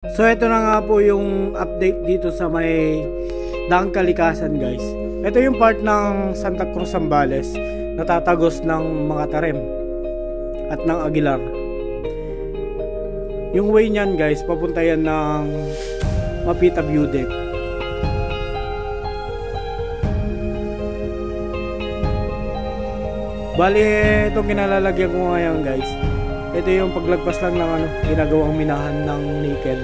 So ito na nga po yung update dito sa may Daang Kalikasan, guys. Ito yung part ng Santa Cruz, Zambales, natatagos ng mga Tarem at ng Aguilar. Yung way niyan, guys, papunta yan ng Mapita View Deck. Bali, itong kinalalagyan ko ngayon, guys, ito yung paglagpas lang ng ginagawang minahan ng nickel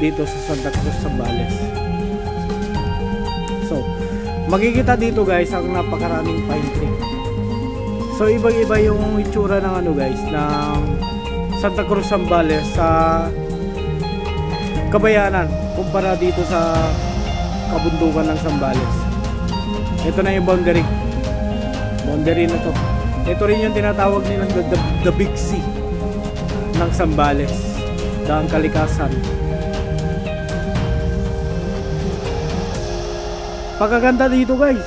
dito sa Santa Cruz, Zambales. So, makikita dito, guys, ang napakaraming pine tree. So, ibang-iba yung itsura ng guys, ng Santa Cruz, Zambales sa Kabayanan kumpara dito sa kabundukan ng Zambales. Ito na yung boundary na to. Ito rin yung tinatawag nilang the Big C ng Zambales, Daang Kalikasan. Pagkaganda dito, guys.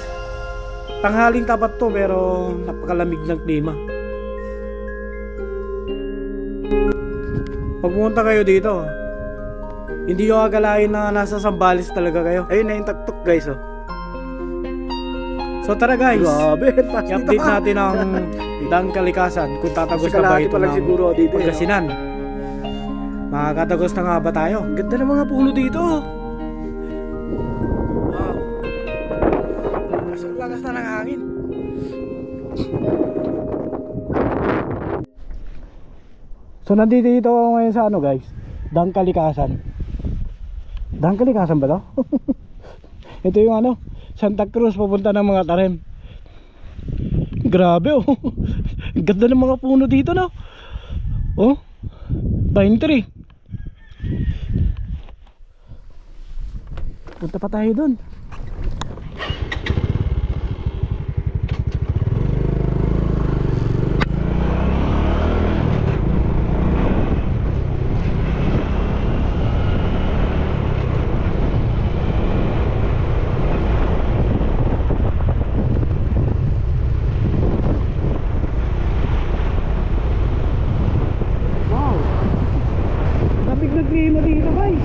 Tanghaling tapat to pero napakalamig ng klima. Pag pumunta kayo dito, hindi nyo akalain na nasa Zambales talaga kayo. Ayun na yung tuktok, guys, oh. So tara, guys, i-update natin ang Daang Kalikasan kung tatagos na ba ito ng Pangasinan. Makakatagos na nga ba tayo? Ganda ng mga puno dito. Wow, lakas na ng hangin. So nandito ako ngayon sa guys, Daang Kalikasan. Daang Kalikasan ba to? Ito yung Santa Cruz papunta ng mga Tarem. Grabe, oh. Ganda ng mga puno dito, no? Oh, pine tree. Punta pa tayo dun. Nag-green mo dito, guys.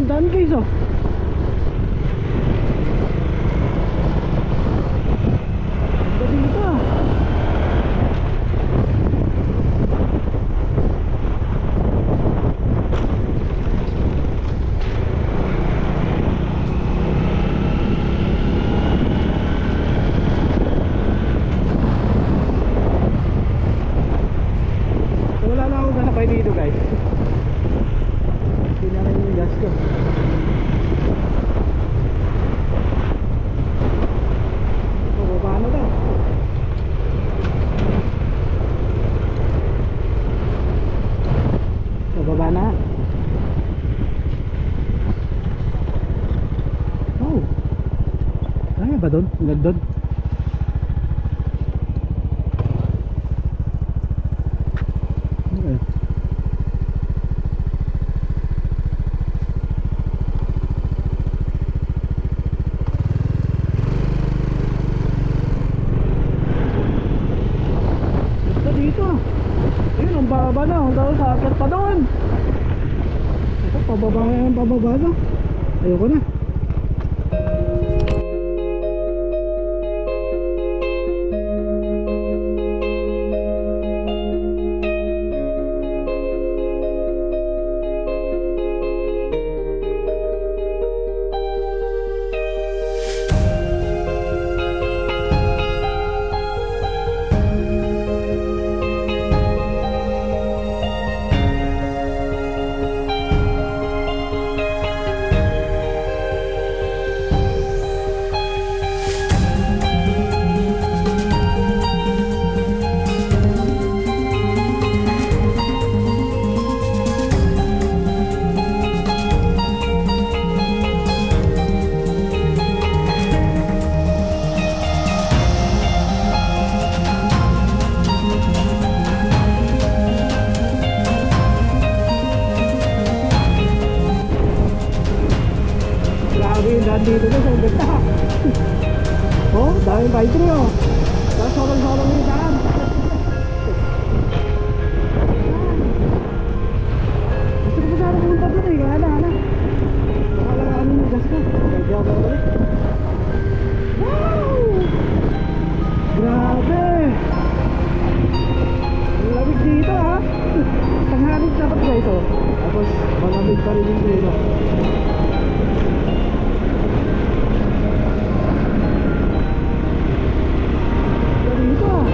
Daan, guys, oh. Dito, ah. So, wala na akong ganapay dito, guys. Hindi na rin yung gas ko. Paano daw? Bababa na. Oh, kaya ba doon? Hanggang doon? Okay. Dito, ayun, ang baba na, ang daw sa akin pa doon. Ito, pababa na. Ayoko na. daan dito guys, ang ganda. Oh, daming pine tree oh. Tapos sorong-sorong yung daan. Gusto ko sana pumunta dito eh, kaya na. Baka lang ano yung gas ko. Kaya ako ulit. Wow! Grabe! Ang lamig dito ha. Tanghalig dapat guys oh. Tapos malamig pa rin yung dito. Dito ah.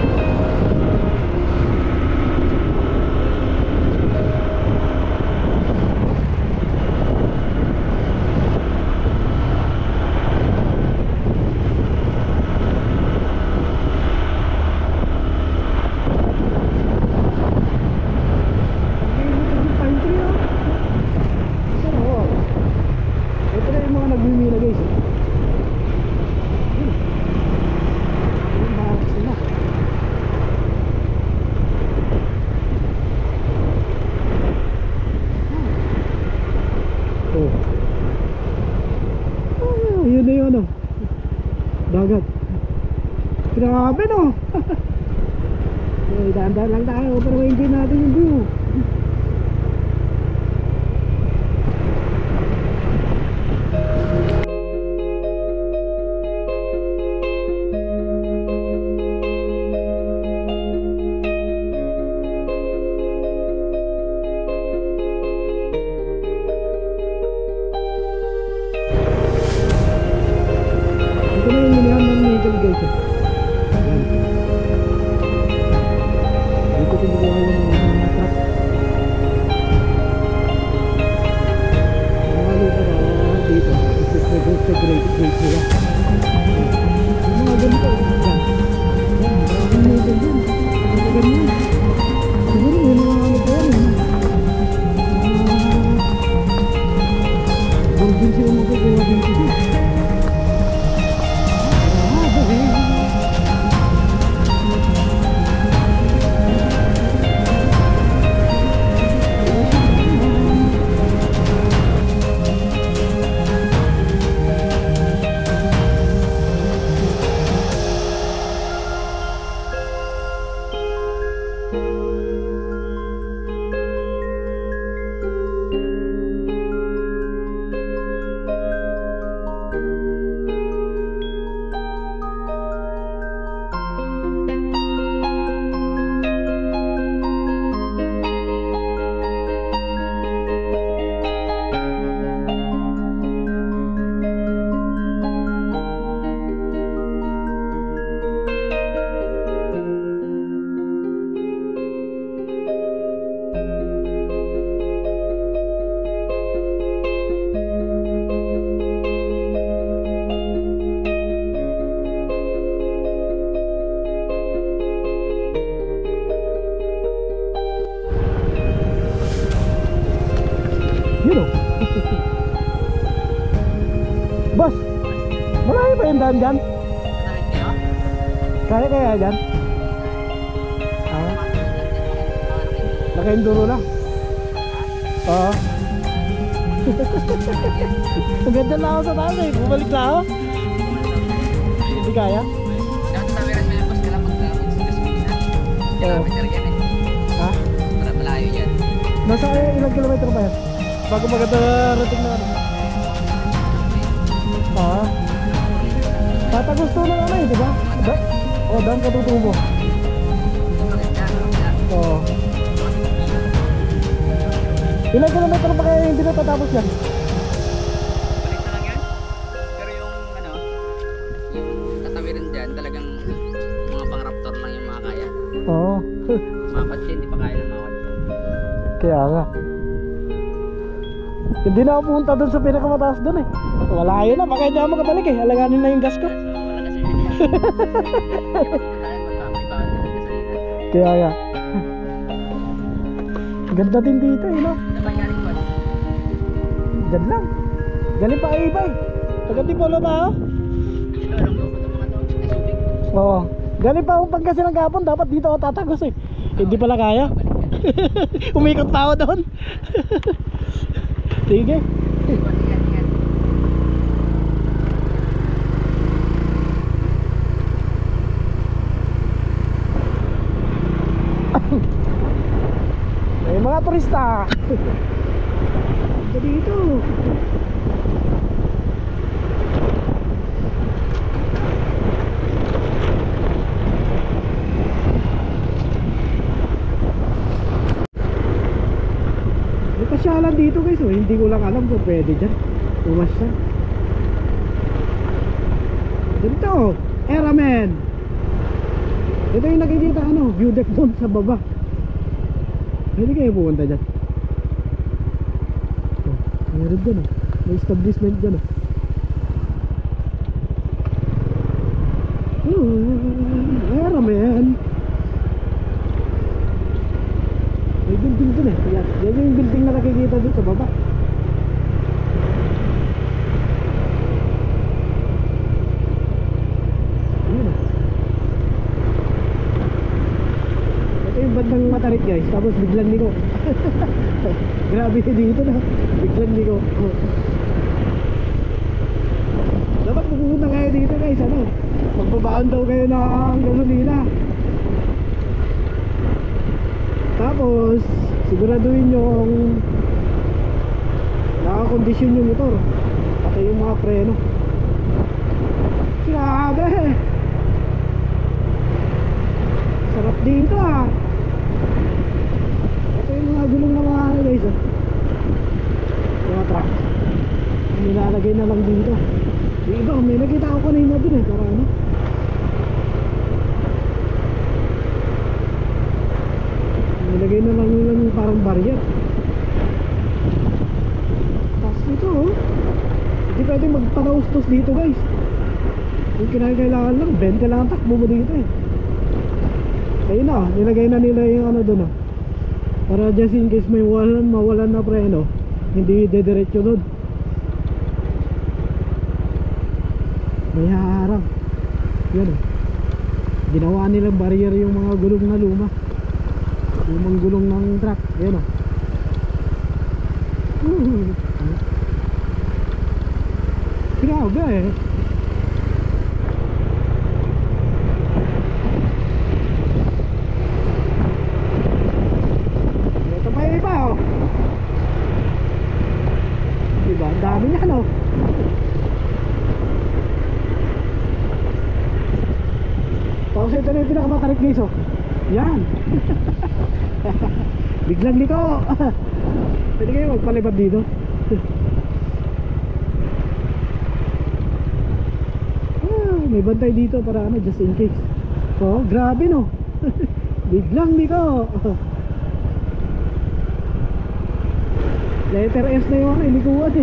Yun na yun oh. Dagat. Grabe no. Dahan-dahan lang tayo pero enjoy natin yung view. Boss, malayo pa yung daan dyan? Kaya dyan? Naka-enduro lang? Oo. Ang ganda na ako sa taas eh, bumalik na ako. Hindi kaya? Dapat sabi rin mo boss, kailangan mag-gasolina. Kilometer yan eh. Ha? Para malayo yan. Nasa ilang kilometer ba yan? Bago maganda rating na ano? Ah. Tatagusto na ano eh, diba? O, daan ka tutubo. Oo. Ilang kilometer pa kaya hindi natatapos yan? Balik na lang yan. Pero yung ano, yung tatawirin dyan, talagang mga pang-raptor lang yung mga kaya. Oo. Mga kotse, hindi pa kaya ng mga kotse. Kaya nga. Hindi na ako pumunta doon sa pinakamataas doon eh. Wala yun na, baka hindi ako makabalik eh. Alaganin na yung gas ko. Wala kasi yun. Kaya nga. Ganda din dito eh no. Napanyaring ba? Diyan lang. Galing pa Ibay. Taga-Tipolo ba ako? Alam ko itong mga to, SUV. Oo. Galing pa akong Pangasinan kahapon. Dapat dito ako tatagos eh. Hindi pala kaya. Umikot pa ako doon. Sige. motorista. Dito. May pasyalan dito guys, oh. Hindi ko lang alam kung pwede dyan pumasya. Dito, Airman. Ito yung nakikita view deck doon sa baba. Pwede kayo pupunta dyan. Meron dyan, may establishment dyan. Airman. May building dun yan yung building na nakikita dun sa baba. Ito yung bandang Matarik guys. Tapos biglang niko. Grabe dito na. Biglang niko. Dapat pupunta kayo dito guys. Magbabaon daw kayo ng gasolina. Tapos siguraduhin nyo kung nakakondisyon yung motor, pati yung mga preno. Grabe, sarap dito Ito yung mga gulong na mga guys mga truck nilalagay na lang dito. Iba, may nakita ako kanina dun para nilagay na lang yung parang barrier. Tapos dito hindi pwede magpanaustos dito guys. Yung kinakailangan lang 20 lang ang takbo mo dito ayun nilagay na nila yung doon para just in case may mawalan na preno, hindi dediretso doon. May harang yan ginawa nilang barrier yung mga gulong na lumang gulong ng truck. Ayan grabe ito pa yung iba diba ang dami niya tapos ito na yung pinakamatarik guys yan. Biglang nito. Pwede kayo magpalibad dito. May bantay dito para just in case. Grabe Biglang nito. Letter S na yung likuan